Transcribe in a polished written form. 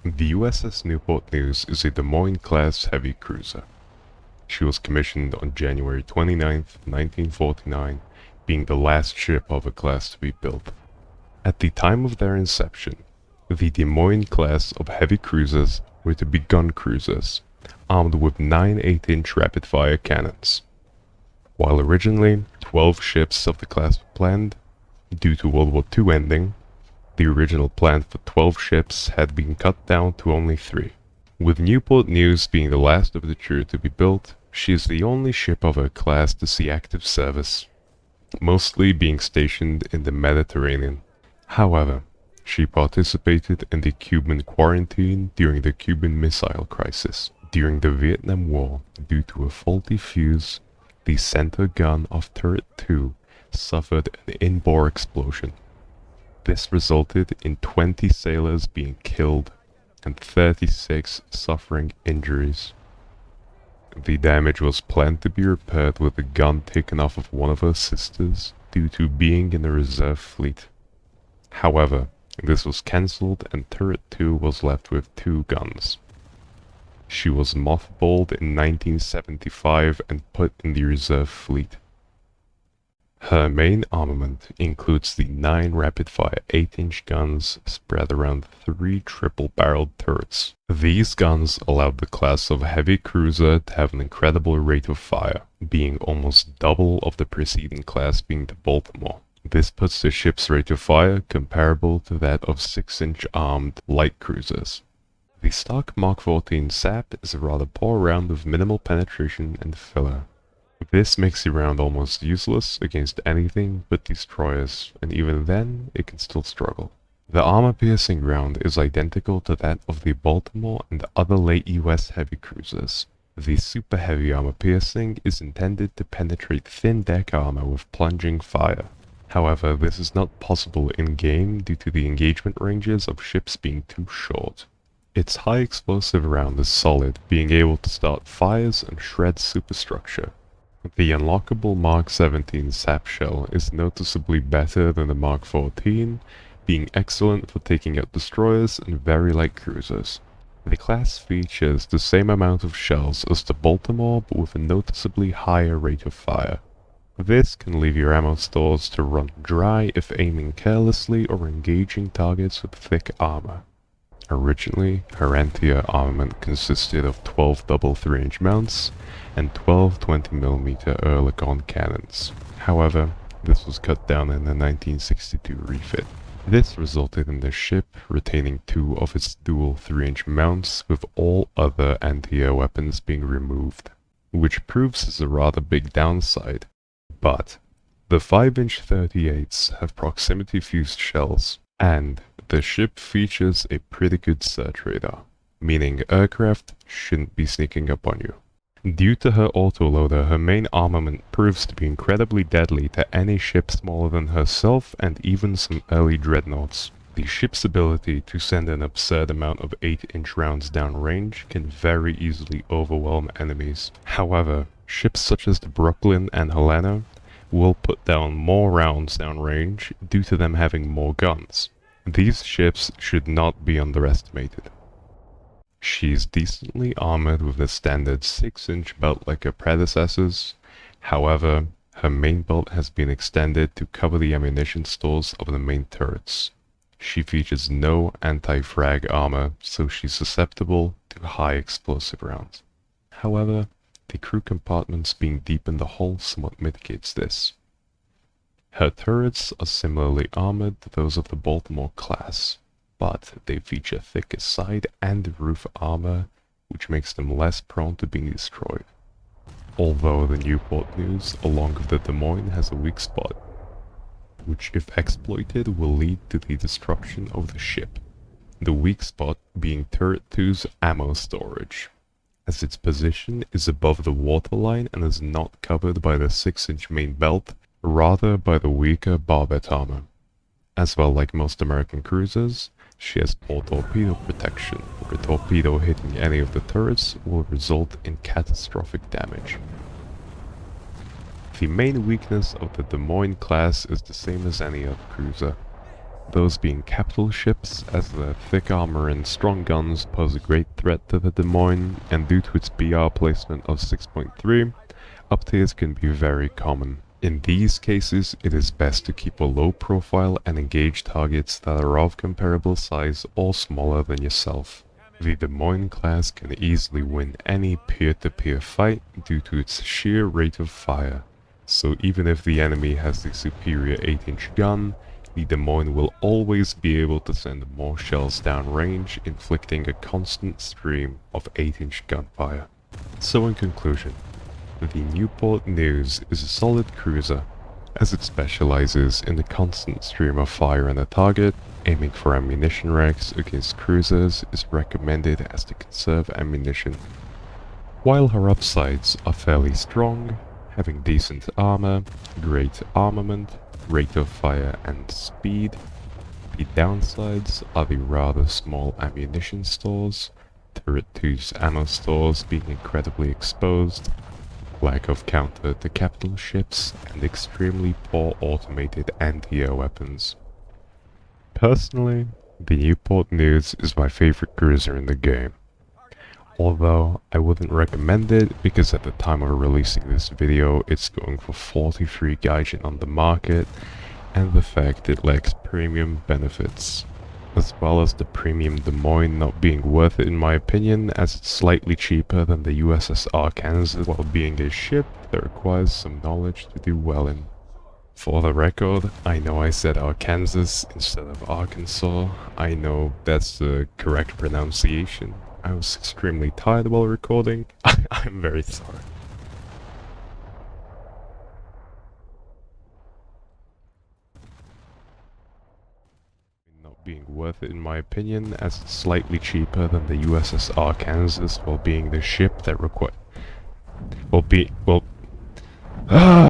The USS Newport News is a Des Moines-class heavy cruiser. She was commissioned on January 29, 1949, being the last ship of a class to be built. At the time of their inception, the Des Moines class of heavy cruisers were to be gun cruisers, armed with 9 8-inch rapid-fire cannons. While originally 12 ships of the class were planned, due to World War II ending, the original plan for 12 ships had been cut down to only 3. With Newport News being the last of the trio to be built, she is the only ship of her class to see active service, mostly being stationed in the Mediterranean. However, she participated in the Cuban quarantine during the Cuban Missile Crisis. During the Vietnam War, due to a faulty fuse, the center gun of Turret 2 suffered an in-bore explosion. This resulted in 20 sailors being killed and 36 suffering injuries. The damage was planned to be repaired with a gun taken off of one of her sisters due to being in the reserve fleet. However, this was cancelled and Turret 2 was left with 2 guns. She was mothballed in 1975 and put in the reserve fleet. Her main armament includes the 9 rapid-fire 8-inch guns spread around 3 triple-barreled turrets. These guns allowed the class of heavy cruiser to have an incredible rate of fire, being almost double of the preceding class being the Baltimore. This puts the ship's rate of fire comparable to that of 6-inch armed light cruisers. The stock Mark 14 SAP is a rather poor round with minimal penetration and filler. This makes the round almost useless against anything but destroyers, and even then it can still struggle. The armor-piercing round is identical to that of the Baltimore and other late US heavy cruisers. The super heavy armor-piercing is intended to penetrate thin deck armor with plunging fire. However, this is not possible in-game due to the engagement ranges of ships being too short. Its high explosive round is solid, being able to start fires and shred superstructure. The unlockable Mark 17 SAP shell is noticeably better than the Mark 14, being excellent for taking out destroyers and very light cruisers. The class features the same amount of shells as the Baltimore, but with a noticeably higher rate of fire. This can leave your ammo stores to run dry if aiming carelessly or engaging targets with thick armor. Originally, her anti-air armament consisted of 12 double 3-inch mounts and 12 20mm Oerlikon cannons. However, this was cut down in the 1962 refit. This resulted in the ship retaining 2 of its dual 3-inch mounts with all other anti-air weapons being removed, which proves as a rather big downside. But the 5-inch 38s have proximity fused shells, and the ship features a pretty good search radar, meaning aircraft shouldn't be sneaking up on you. Due to her autoloader, her main armament proves to be incredibly deadly to any ship smaller than herself and even some early dreadnoughts. The ship's ability to send an absurd amount of 8-inch rounds downrange can very easily overwhelm enemies. However, ships such as the Brooklyn and Helena will put down more rounds downrange due to them having more guns. These ships should not be underestimated. She is decently armored with the standard 6-inch belt like her predecessors. However, her main belt has been extended to cover the ammunition stores of the main turrets. She features no anti-frag armor, so she's susceptible to high explosive rounds. However, the crew compartments being deep in the hull somewhat mitigates this. Her turrets are similarly armored to those of the Baltimore class, but they feature thicker side and roof armor, which makes them less prone to being destroyed. Although the Newport News, along with the Des Moines, has a weak spot, which if exploited will lead to the destruction of the ship. The weak spot being Turret 2's ammo storage. as its position is above the waterline and is not covered by the 6-inch main belt, rather by the weaker barbette armor. As well, like most American cruisers, she has poor torpedo protection, where a torpedo hitting any of the turrets will result in catastrophic damage. The main weakness of the Des Moines class is the same as any other cruiser, those being capital ships, as their thick armor and strong guns pose a great threat to the Des Moines, and due to its BR placement of 6.3, uptiers can be very common. In these cases, it is best to keep a low profile and engage targets that are of comparable size or smaller than yourself. The Des Moines class can easily win any peer-to-peer fight due to its sheer rate of fire, so even if the enemy has the superior 8-inch gun, the Des Moines will always be able to send more shells downrange, inflicting a constant stream of 8-inch gunfire. So in conclusion, the Newport News is a solid cruiser, as it specializes in the constant stream of fire on the target. Aiming for ammunition racks against cruisers is recommended as to conserve ammunition. While her upsides are fairly strong, having decent armor, great armament, rate of fire and speed, the downsides are the rather small ammunition stores, turret 2's ammo stores being incredibly exposed, lack of counter to capital ships, and extremely poor automated anti-air weapons. Personally, the Newport News is my favorite cruiser in the game, although I wouldn't recommend it because at the time of releasing this video it's going for 43 gaijin on the market, and the fact it lacks premium benefits, as well as the premium Des Moines not being worth it in my opinion, as it's slightly cheaper than the USS Arkansas while being a ship that requires some knowledge to do well in. For the record, I know I said Arkansas instead of Arkansas. I know that's the correct pronunciation. I was extremely tired while recording. I'm very sorry. Not being worth it in my opinion, as it's slightly cheaper than the USS Arkansas while being the ship that